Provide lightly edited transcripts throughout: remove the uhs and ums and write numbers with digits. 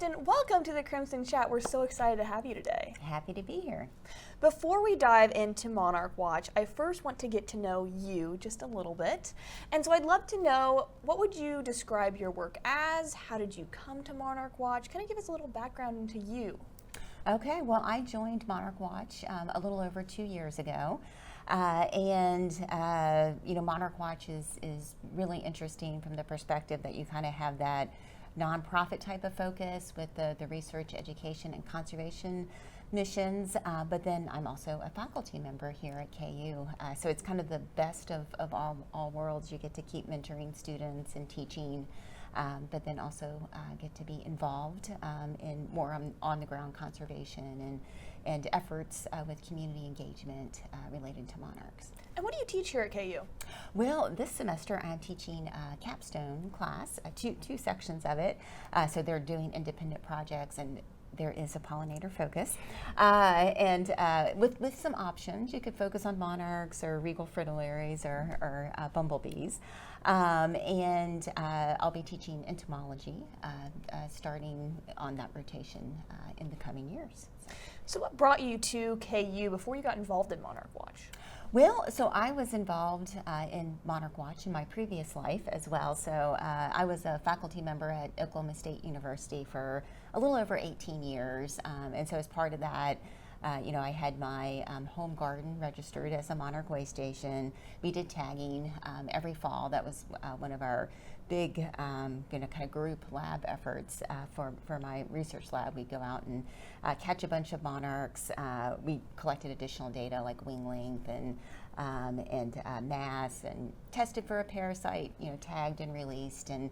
Kristen, welcome to the Crimson Chat. We're so excited to have you today. Happy to be here. Before we dive into Monarch Watch, I first want to get to know you just a little bit. And so I'd love to know, what would you describe your work as? How did you come to Monarch Watch? Kind of give us a little background into you. Okay, well, I joined Monarch Watch a little over 2 years ago. Monarch Watch is really interesting from the perspective that you kind of have that nonprofit type of focus with the research, education, and conservation missions, but then I'm also a faculty member here at KU. So it's kind of the best of all worlds. You get to keep mentoring students and teaching, but then also get to be involved in more on-the-ground conservation and efforts with community engagement related to monarchs. And what do you teach here at KU? Well, this semester I'm teaching a capstone class, two sections of it. So they're doing independent projects, and there is a pollinator focus. With some options, you could focus on monarchs or regal fritillaries or bumblebees. I'll be teaching entomology starting on that rotation in the coming years. So what brought you to KU before you got involved in Monarch Watch? Well, so I was involved in Monarch Watch in my previous life as well. So I was a faculty member at Oklahoma State University for a little over 18 years. And so as part of that, I had my home garden registered as a Monarch way station. We did tagging every fall. That was one of our big, kind of group lab efforts for my research lab. We'd go out and catch a bunch of monarchs. We collected additional data like wing length and mass, and tested for a parasite, tagged and released. And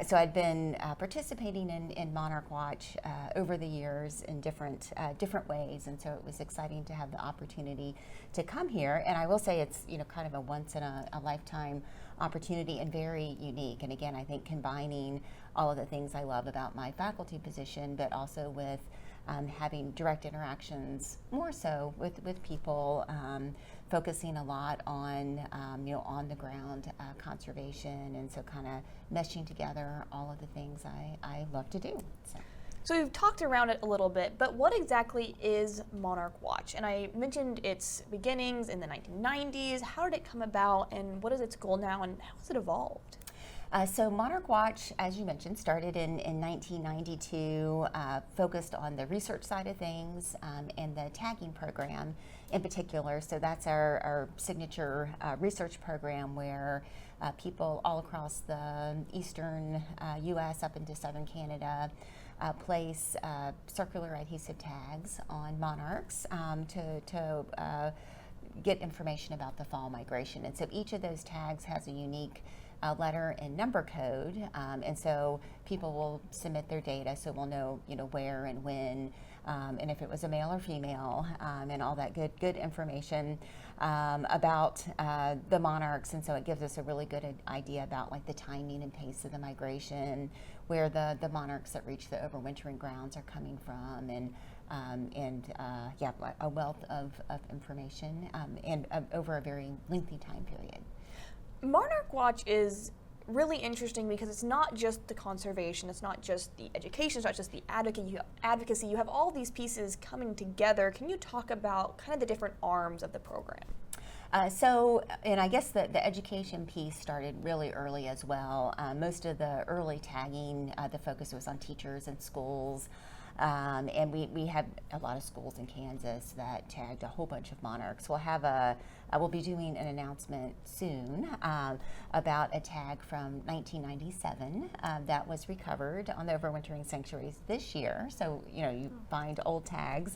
so I'd been participating in Monarch Watch over the years in different ways, and so it was exciting to have the opportunity to come here. And I will say it's kind of a once in a lifetime opportunity and very unique. And again, I think combining all of the things I love about my faculty position, but also with having direct interactions more so with people, focusing a lot on on the ground conservation, and so kind of meshing together all of the things I love to do. So we've talked around it a little bit, but what exactly is Monarch Watch? And I mentioned its beginnings in the 1990s. How did it come about, and what is its goal now, and how has it evolved? So Monarch Watch, as you mentioned, started in 1992, focused on the research side of things and the tagging program in particular. So that's our signature research program where people all across the eastern U.S. up into southern Canada place circular adhesive tags on monarchs to get information about the fall migration. And so each of those tags has a unique letter and number code, and so people will submit their data, so we'll know where and when, and if it was a male or female, and all that good information about the monarchs. And so it gives us a really good idea about like the timing and pace of the migration, where the monarchs that reach the overwintering grounds are coming from, and a wealth of information and over a very lengthy time period. Monarch Watch is really interesting because it's not just the conservation, it's not just the education, it's not just the advocacy. You have all these pieces coming together. Can you talk about kind of the different arms of the program? And I guess the education piece started really early as well. Most of the early tagging, the focus was on teachers and schools. And we have a lot of schools in Kansas that tagged a whole bunch of monarchs. We'll be doing an announcement soon about a tag from 1997 that was recovered on the overwintering sanctuaries this year. So you find old tags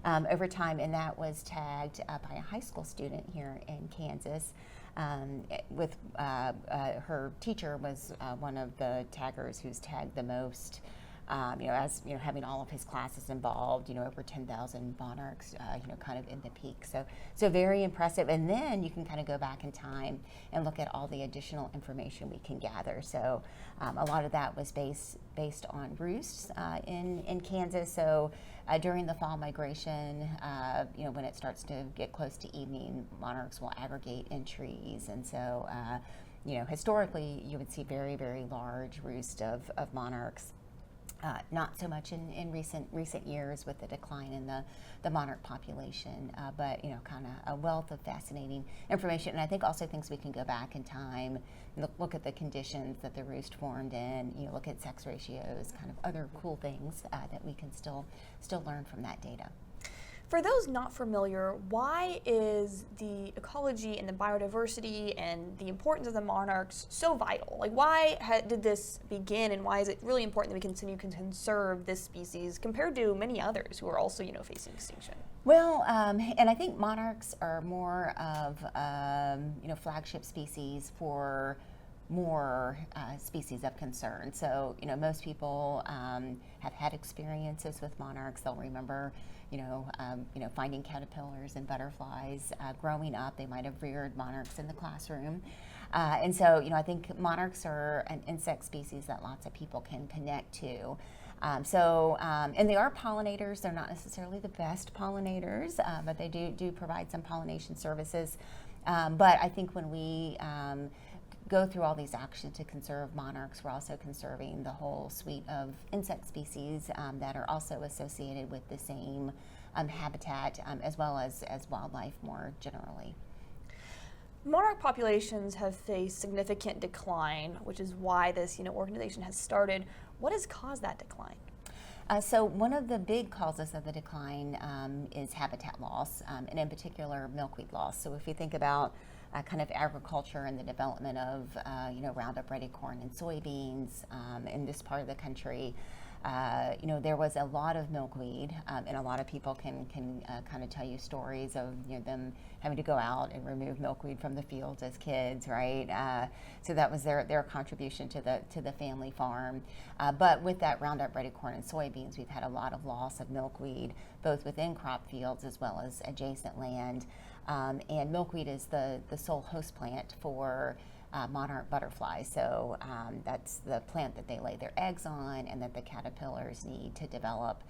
over time, and that was tagged by a high school student here in Kansas. With her teacher was one of the taggers who's tagged the most. Having all of his classes involved, over 10,000 monarchs, kind of in the peak. So very impressive. And then you can kind of go back in time and look at all the additional information we can gather. So a lot of that was based on roosts in Kansas. So during the fall migration, when it starts to get close to evening, monarchs will aggregate in trees. And so, historically, you would see very, very large roosts of monarchs. Not so much in recent years with the decline in the monarch population, but kind of a wealth of fascinating information. And I think also things we can go back in time, look at the conditions that the roost formed in, look at sex ratios, kind of other cool things that we can still learn from that data. For those not familiar, why is the ecology and the biodiversity and the importance of the monarchs so vital? Like, why did this begin, and why is it really important that we continue to conserve this species compared to many others who are also, facing extinction? Well, and I think monarchs are more of, flagship species for more species of concern. So, most people have had experiences with monarchs. They'll remember, finding caterpillars and butterflies growing up. They might have reared monarchs in the classroom. And so, I think monarchs are an insect species that lots of people can connect to. And they are pollinators. They're not necessarily the best pollinators, but they do provide some pollination services. But I think when we go through all these actions to conserve monarchs, we're also conserving the whole suite of insect species that are also associated with the same habitat, as well as wildlife more generally. Monarch populations have faced significant decline, which is why this organization has started. What has caused that decline? So one of the big causes of the decline is habitat loss, and in particular milkweed loss. So if you think about kind of agriculture and the development of Roundup Ready corn and soybeans in this part of the country, there was a lot of milkweed, and a lot of people can kind of tell you stories of them having to go out and remove milkweed from the fields as kids, right? So that was their contribution to the family farm. But with that Roundup Ready corn and soybeans, we've had a lot of loss of milkweed, both within crop fields as well as adjacent land. And milkweed is the sole host plant for monarch butterflies. So that's the plant that they lay their eggs on and that the caterpillars need to develop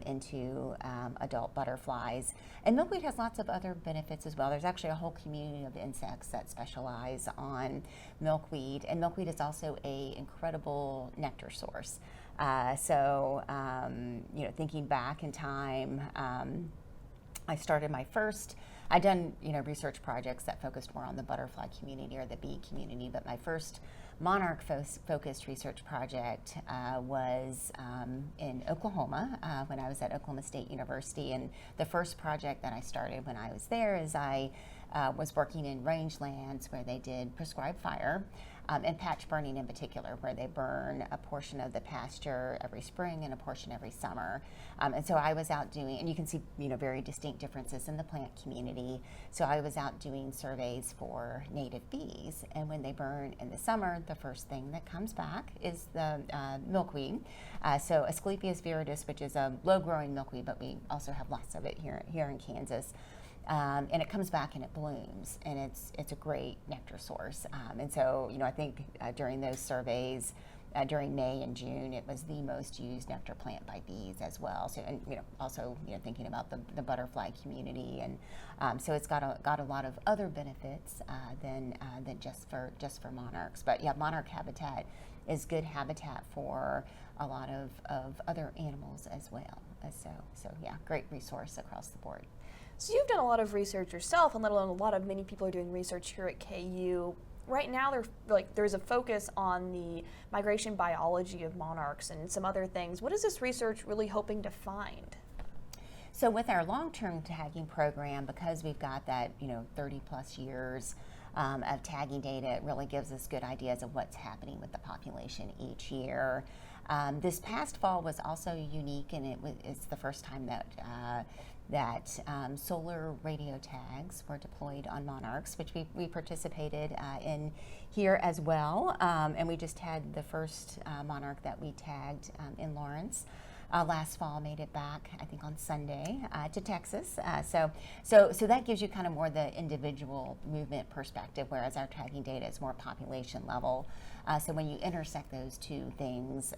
into adult butterflies. And milkweed has lots of other benefits as well. There's actually a whole community of insects that specialize on milkweed. And milkweed is also an incredible nectar source. Thinking back in time, I started I'd done research projects that focused more on the butterfly community or the bee community, but my first monarch focused research project was in Oklahoma when I was at Oklahoma State University. And the first project that I started when I was there is I was working in rangelands where they did prescribed fire, and patch burning in particular, where they burn a portion of the pasture every spring and a portion every summer. And so I was out doing, and you can see very distinct differences in the plant community. So I was out doing surveys for native bees, and when they burn in the summer, the first thing that comes back is the milkweed. So Asclepias viridis, which is a low-growing milkweed, but we also have lots of it here in Kansas. And it comes back and it blooms, and it's a great nectar source. And so, I think during those surveys, during May and June, it was the most used nectar plant by bees as well. So, and also thinking about the butterfly community, and so it's got a lot of other benefits than just for monarchs. But yeah, monarch habitat is good habitat for a lot of other animals as well. So yeah, great resource across the board. So you've done a lot of research yourself, and let alone many people are doing research here at KU. Right now, there's a focus on the migration biology of monarchs and some other things. What is this research really hoping to find? So with our long-term tagging program, because we've got that 30 plus years of tagging data, it really gives us good ideas of what's happening with the population each year. This past fall was also unique, and it's the first time that solar radio tags were deployed on monarchs, which we participated in here as well. And we just had the first monarch that we tagged in Lawrence. last fall made it back, I think on Sunday, to Texas. So that gives you kind of more the individual movement perspective, whereas our tagging data is more population level. So when you intersect those two things,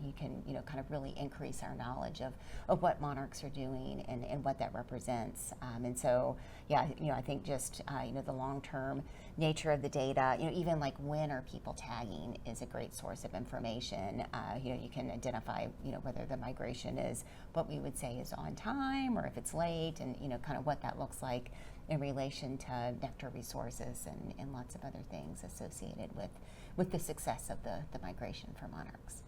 you can kind of really increase our knowledge of what monarchs are doing and what that represents. And so, yeah, I think just the long-term nature of the data, even like when are people tagging is a great source of information. You can identify whether the migration is what we would say is on time or if it's late, and kind of what that looks like in relation to nectar resources and lots of other things associated with the success of the migration for monarchs.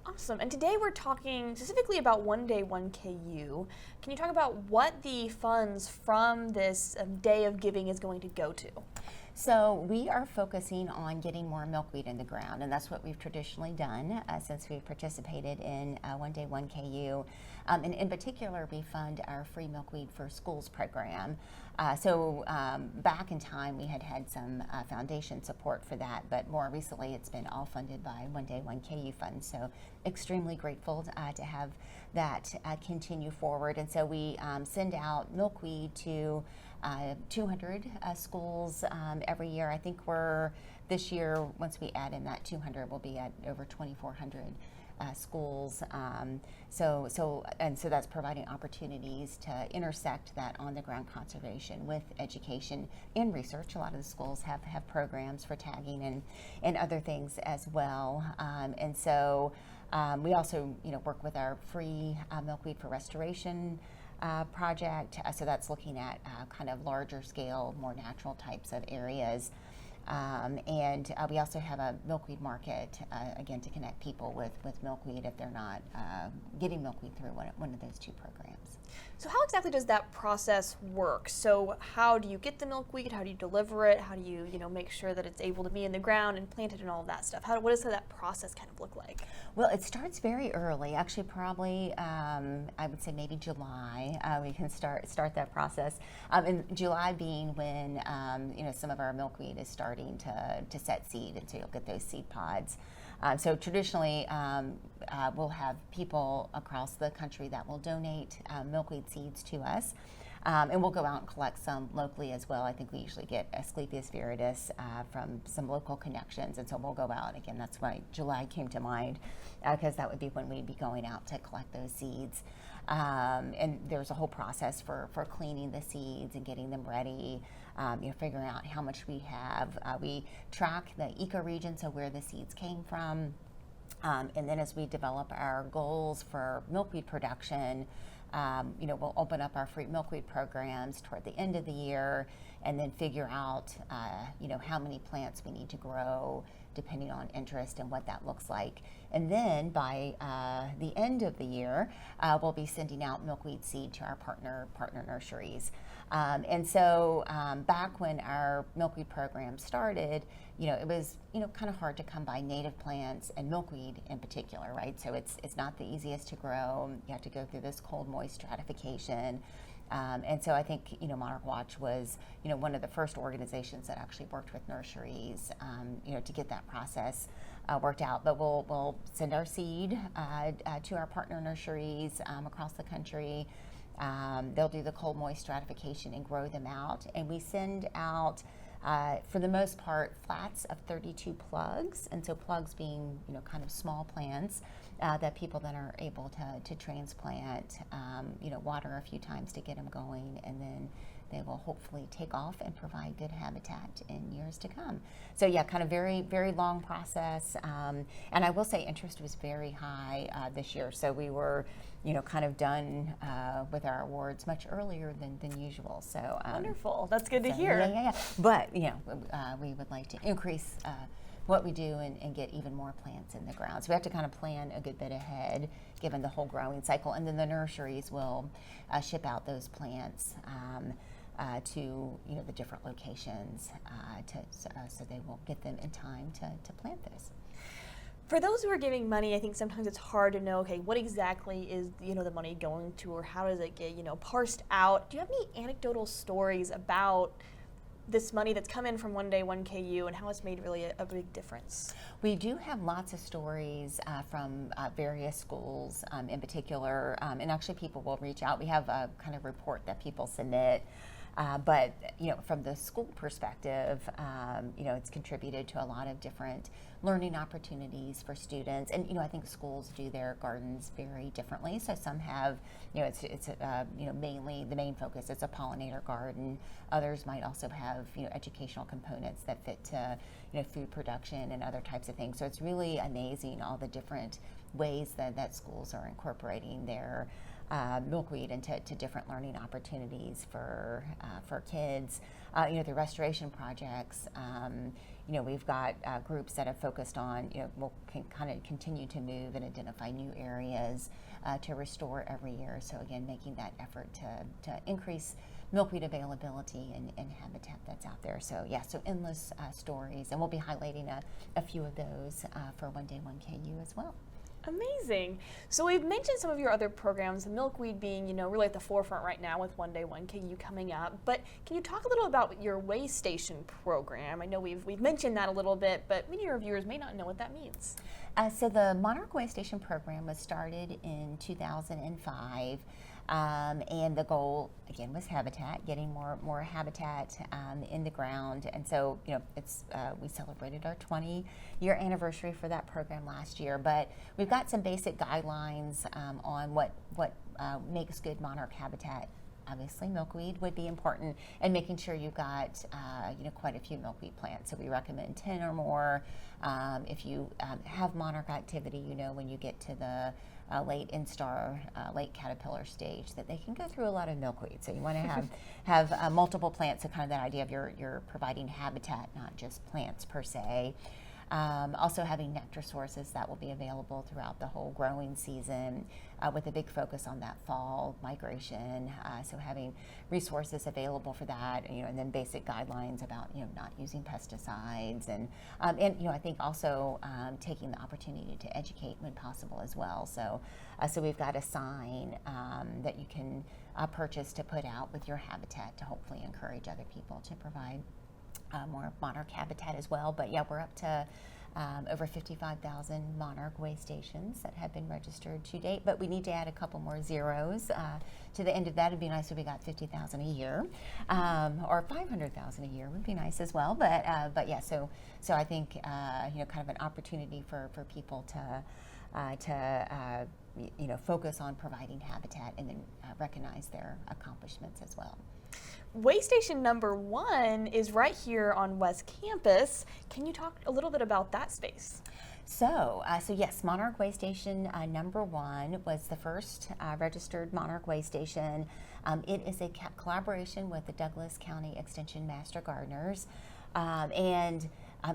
Awesome. And today we're talking specifically about One Day 1KU. Can you talk about what the funds from this day of giving is going to go to? So we are focusing on getting more milkweed in the ground, and that's what we've traditionally done since we've participated in One Day 1KU. And in particular, we fund our Free Milkweed for Schools program. So back in time, we had some foundation support for that, but more recently, it's been all funded by One Day 1KU funds. So extremely grateful to have that continue forward. And so we send out milkweed to 200 schools every year. I think this year, once we add in that 200, we'll be at over 2,400 schools. So that's providing opportunities to intersect that on-the-ground conservation with education and research. A lot of the schools have programs for tagging and other things as well. And so we also work with our Free Milkweed for Restoration project. So that's looking at kind of larger scale, more natural types of areas. And we also have a milkweed market, again, to connect people with milkweed if they're not getting milkweed through one of those two programs. So how exactly does that process work? So how do you get the milkweed? How do you deliver it? How do you, make sure that it's able to be in the ground and planted and all of that stuff? What does that process kind of look like? Well, it starts very early. Actually, probably I would say maybe July. We can start that process. And July being when some of our milkweed is starting to set seed, and so you'll get those seed pods. So traditionally, we'll have people across the country that will donate milkweed seeds to us. And we'll go out and collect some locally as well. I think we usually get Asclepias viridis from some local connections. And so we'll go out. Again, that's why July came to mind, because that would be when we'd be going out to collect those seeds. And there's a whole process for cleaning the seeds and getting them ready, figuring out how much we have. We track the ecoregion, so where the seeds came from. And then as we develop our goals for milkweed production, we'll open up our free milkweed programs toward the end of the year, and then figure out, how many plants we need to grow depending on interest and what that looks like. And then by the end of the year, we'll be sending out milkweed seed to our partner nurseries. And so back when our milkweed program started, it was kind of hard to come by native plants and milkweed in particular, right? So it's not the easiest to grow. You have to go through this cold, moist stratification. And so I think Monarch Watch was one of the first organizations that actually worked with nurseries to get that process worked out. But we'll send our seed to our partner nurseries across the country. They'll do the cold, moist stratification and grow them out. And we send out, for the most part, flats of 32 plugs. And so plugs being, kind of small plants that people then are able to transplant, water a few times to get them going, and then they will hopefully take off and provide good habitat in years to come. So yeah, kind of very, very long process. And I will say interest was very high this year. So we were, kind of done with our awards much earlier than usual. So wonderful. That's good to hear. Yeah. But we would like to increase what we do and get even more plants in the ground. So we have to kind of plan a good bit ahead, given the whole growing cycle. And then the nurseries will ship out those plants to the different locations so they will get them in time to plant those. For those who are giving money, I think sometimes it's hard to know, okay, what exactly is the money going to, or how does it get parsed out? Do you have any anecdotal stories about this money that's come in from One Day 1KU and how it's made really a big difference. We do have lots of stories from various schools in particular, and actually people will reach out. We have a kind of report that people submit. But from the school perspective, it's contributed to a lot of different learning opportunities for students. And I think schools do their gardens very differently. So some have, it's mainly the main focus is a pollinator garden. Others might also have educational components that fit to food production and other types of things. So it's really amazing all the different ways that schools are incorporating their milkweed into different learning opportunities for kids. The restoration projects, we've got groups that have focused on, can kind of continue to move and identify new areas to restore every year. So again, making that effort to increase milkweed availability and habitat that's out there. So yeah, so endless stories, and we'll be highlighting a few of those for One Day 1KU as well. Amazing. So we've mentioned some of your other programs, the milkweed being, really at the forefront right now with One Day 1KU coming up. But can you talk a little about your way station program? I know we've mentioned that a little bit, but many of your viewers may not know what that means. So the Monarch Way Station program was started in 2005. And the goal, again, was habitat, getting more habitat in the ground. And so, we celebrated our 20-year anniversary for that program last year. But we've got some basic guidelines on what makes good monarch habitat. Obviously, milkweed would be important, and making sure you've got quite a few milkweed plants. So we recommend 10 or more. If you have monarch activity, when you get to the late instar, late caterpillar stage, that they can go through a lot of milkweed. So you want to have multiple plants. So kind of that idea of you're providing habitat, not just plants per se. Also having nectar sources that will be available throughout the whole growing season, with a big focus on that fall migration. So having resources available for that, and then basic guidelines about not using pesticides, and I think also taking the opportunity to educate when possible as well. So we've got a sign that you can purchase to put out with your habitat to hopefully encourage other people to provide more monarch habitat as well. But yeah, we're up to over 55,000 monarch way stations that have been registered to date, but we need to add a couple more zeros to the end of that. It'd be nice if we got 50,000 a year, or 500,000 a year would be nice as well. But yeah, so I think kind of an opportunity for people to focus on providing habitat and then recognize their accomplishments as well. Way station number 1 is right here on West Campus. Can you talk a little bit about that space? So yes, Monarch Way Station number 1 was the first registered Monarch Way Station. It is a collaboration with the Douglas County Extension Master Gardeners, and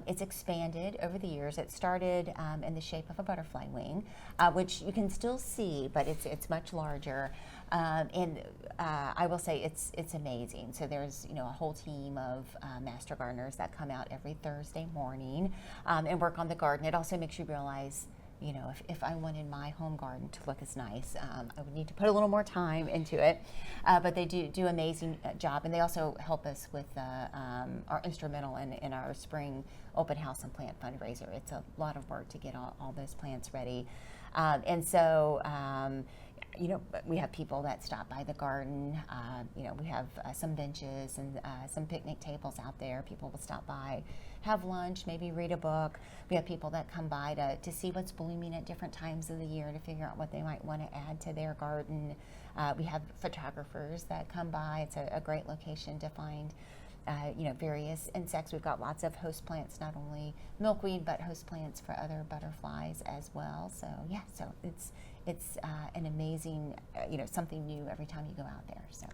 it's expanded over the years. It started in the shape of a butterfly wing, which you can still see, but it's much larger. And I will say it's amazing. So there's a whole team of master gardeners that come out every Thursday morning and work on the garden. It also makes you realize, if I wanted my home garden to look as nice, I would need to put a little more time into it. But they do amazing job, and they also help us with are instrumental in our spring open house and plant fundraiser. It's a lot of work to get all those plants ready, and so. We have people that stop by the garden. We have some benches and some picnic tables out there. People will stop by, have lunch, maybe read a book. We have people that come by to see what's blooming at different times of the year, to figure out what they might want to add to their garden. We have photographers that come by. It's a great location to find various insects. We've got lots of host plants, not only milkweed, but host plants for other butterflies as well. So yeah, so it's an amazing, something new every time you go out there. So.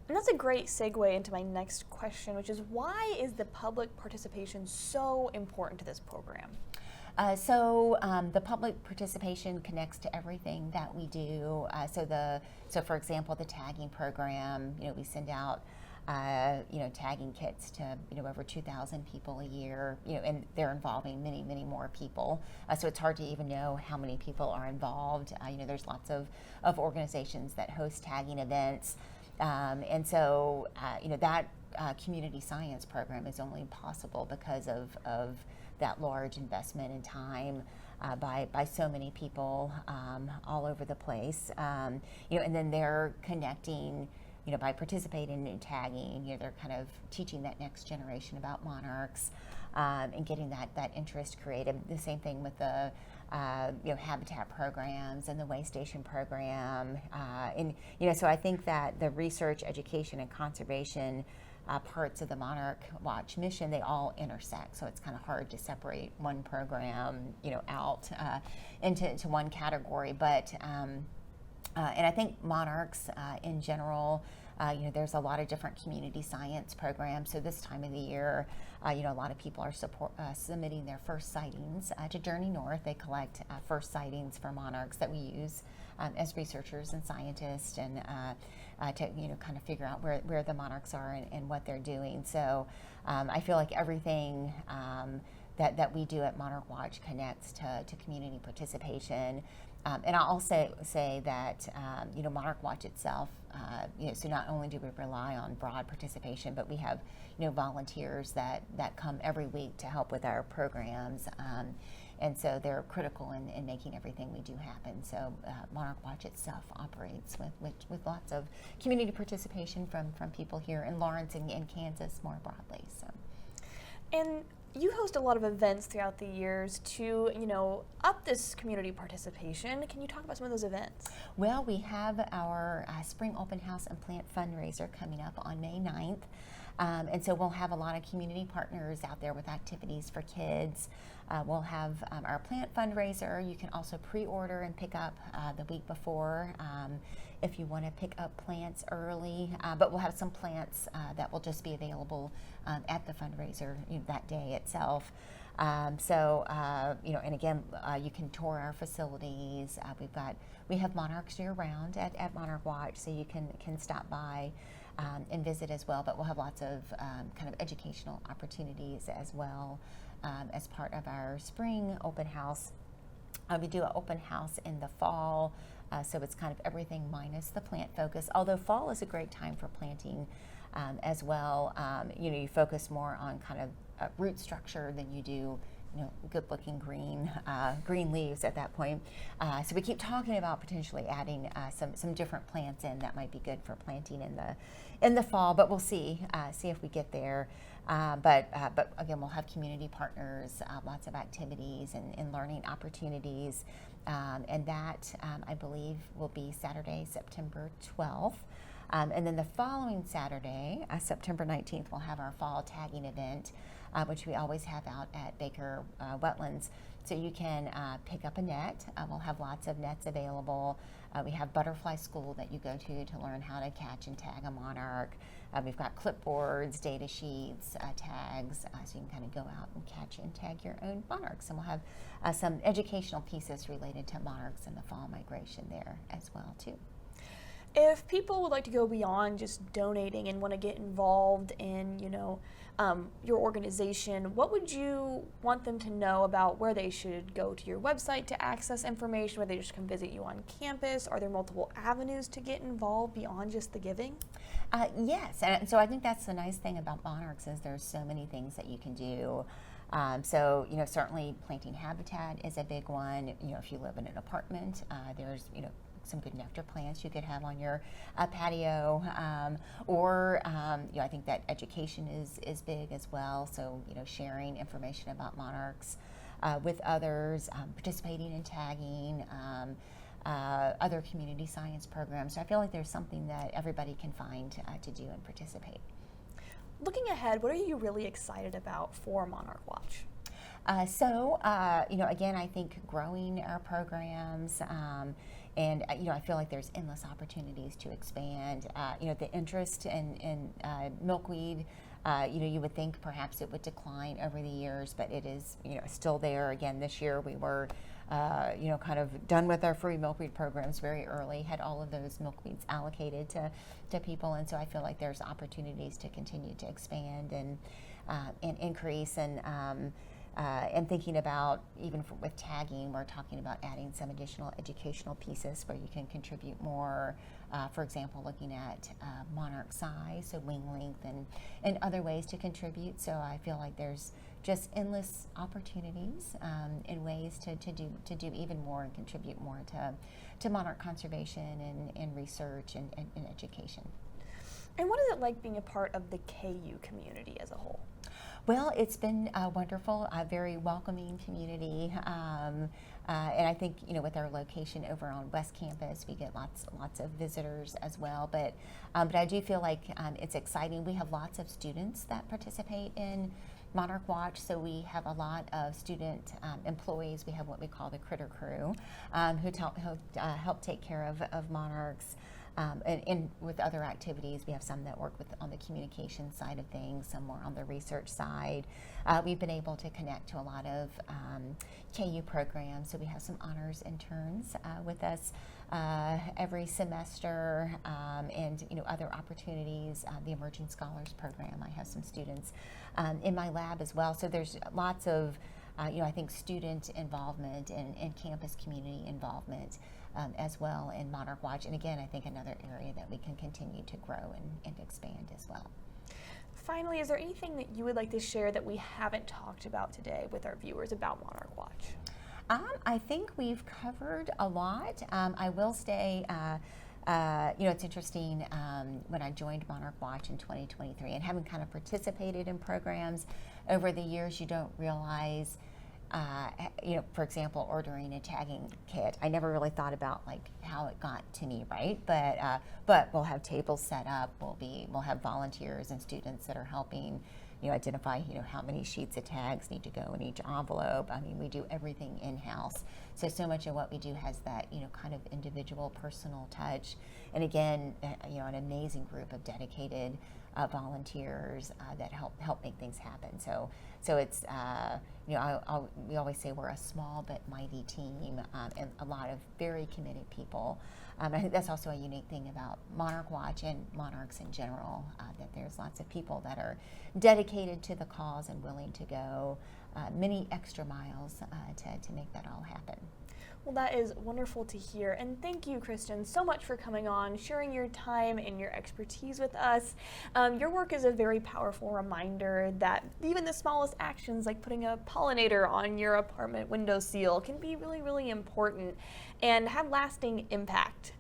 And that's a great segue into my next question, which is, why is the public participation so important to this program? So the public participation connects to everything that we do. So for example, the tagging program, we send out tagging kits to over 2,000 people a year, and they're involving many, many more people. So it's hard to even know how many people are involved. There's lots of organizations that host tagging events, and so that community science program is only possible because of that large investment in time by so many people all over the place. And then they're connecting, by participating in tagging, they're kind of teaching that next generation about monarchs and getting that interest created. The same thing with the habitat programs and the way station program. So I think that the research, education, and conservation parts of the Monarch Watch mission, they all intersect. So it's kind of hard to separate one program, out into one category. But and I think monarchs in general, there's a lot of different community science programs. So this time of the year, a lot of people are submitting their first sightings to Journey North. They collect first sightings for monarchs that we use as researchers and scientists, and to kind of figure out where the monarchs are and what they're doing. So I feel like everything that we do at Monarch Watch connects to community participation. And I'll also say that Monarch Watch itself, so not only do we rely on broad participation, but we have volunteers that come every week to help with our programs, and so they're critical in making everything we do happen. So Monarch Watch itself operates with lots of community participation from people here in Lawrence and Kansas more broadly. So. And you host a lot of events throughout the years to, up this community participation. Can you talk about some of those events? Well, we have our spring open house and plant fundraiser coming up on May 9th. And so we'll have a lot of community partners out there with activities for kids. We'll have our plant fundraiser. You can also pre-order and pick up the week before if you want to pick up plants early. But we'll have some plants that will just be available at the fundraiser that day itself. And again, you can tour our facilities. We have monarchs year round at Monarch Watch, so you can stop by and visit as well. But we'll have lots of kind of educational opportunities as well as part of our spring open house. We do an open house in the fall, so it's kind of everything minus the plant focus. Although fall is a great time for planting as well. You focus more on kind of root structure than you do good-looking green leaves at that point. So we keep talking about potentially adding some different plants in that might be good for planting in the fall. But we'll see if we get there. But again, we'll have community partners, lots of activities and learning opportunities, and that I believe will be Saturday, September 12th. And then the following Saturday, September 19th, we'll have our fall tagging event, which we always have out at Baker Wetlands. So you can pick up a net. We'll have lots of nets available. We have butterfly school that you go to learn how to catch and tag a monarch. We've got clipboards, data sheets, tags, so you can kind of go out and catch and tag your own monarchs. And we'll have some educational pieces related to monarchs and the fall migration there as well, too. If people would like to go beyond just donating and want to get involved in, your organization, what would you want them to know about where they should go to your website to access information, where they just come visit you on campus? Are there multiple avenues to get involved beyond just the giving? Yes, and so I think that's the nice thing about monarchs is there's so many things that you can do. So certainly planting habitat is a big one. If you live in an apartment, there's some good nectar plants you could have on your patio, or I think that education is big as well. So sharing information about monarchs with others, participating in tagging, other community science programs. So I feel like there's something that everybody can find to do and participate. Looking ahead, what are you really excited about for Monarch Watch? Again, I think growing our programs, and I feel like there's endless opportunities to expand. The interest in milkweed, you would think perhaps it would decline over the years, but it is, still there. Again, this year we were, kind of done with our free milkweed programs very early, had all of those milkweeds allocated to people, and so I feel like there's opportunities to continue to expand and increase. And and thinking about, even with tagging, we're talking about adding some additional educational pieces where you can contribute more. For example, looking at Monarch size, so wing length, and other ways to contribute. So I feel like there's just endless opportunities and ways to do even more and contribute more to monarch conservation and research and education. And what is it like being a part of the KU community as a whole? Well, it's been wonderful, a very welcoming community, and I think with our location over on West Campus, we get lots of visitors as well. But I do feel like it's exciting. We have lots of students that participate in Monarch Watch, so we have a lot of student employees. We have what we call the Critter Crew, who help take care of monarchs. And with other activities, we have some that work on the communication side of things, some more on the research side. We've been able to connect to a lot of KU programs, so we have some honors interns with us every semester, and other opportunities. The Emerging Scholars Program, I have some students in my lab as well. So there's lots of I think student involvement and campus community involvement as well in Monarch Watch. And again, I think another area that we can continue to grow and expand as well. Finally, is there anything that you would like to share that we haven't talked about today with our viewers about Monarch Watch? I think we've covered a lot. I will say, it's interesting, when I joined Monarch Watch in 2023 and having kind of participated in programs over the years, you don't realize, for example, ordering a tagging kit. I never really thought about how it got to me, right? But we'll have tables set up. We'll have volunteers and students that are helping, identify, how many sheets of tags need to go in each envelope. I mean, we do everything in-house. So much of what we do has that, kind of individual, personal touch. And again, an amazing group of dedicated volunteers that help make things happen. So it's we always say we're a small but mighty team, and a lot of very committed people. I think that's also a unique thing about Monarch Watch and monarchs in general, that there's lots of people that are dedicated to the cause and willing to go many extra miles to make that all happen. Well, that is wonderful to hear. And thank you, Kristen, so much for coming on, sharing your time and your expertise with us. Your work is a very powerful reminder that even the smallest actions, like putting a pollinator on your apartment windowsill, can be really, really important and have lasting impact.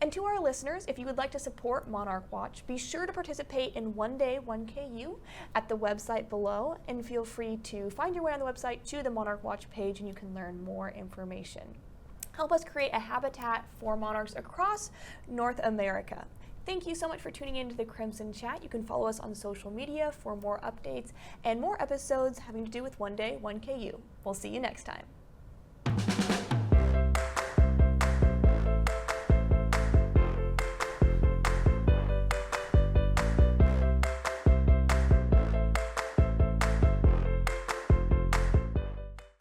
And to our listeners, if you would like to support Monarch Watch, be sure to participate in One Day 1KU at the website below, and feel free to find your way on the website to the Monarch Watch page and you can learn more information. Help us create a habitat for monarchs across North America. Thank you so much for tuning into the Crimson Chat. You can follow us on social media for more updates and more episodes having to do with One Day 1KU. We'll see you next time.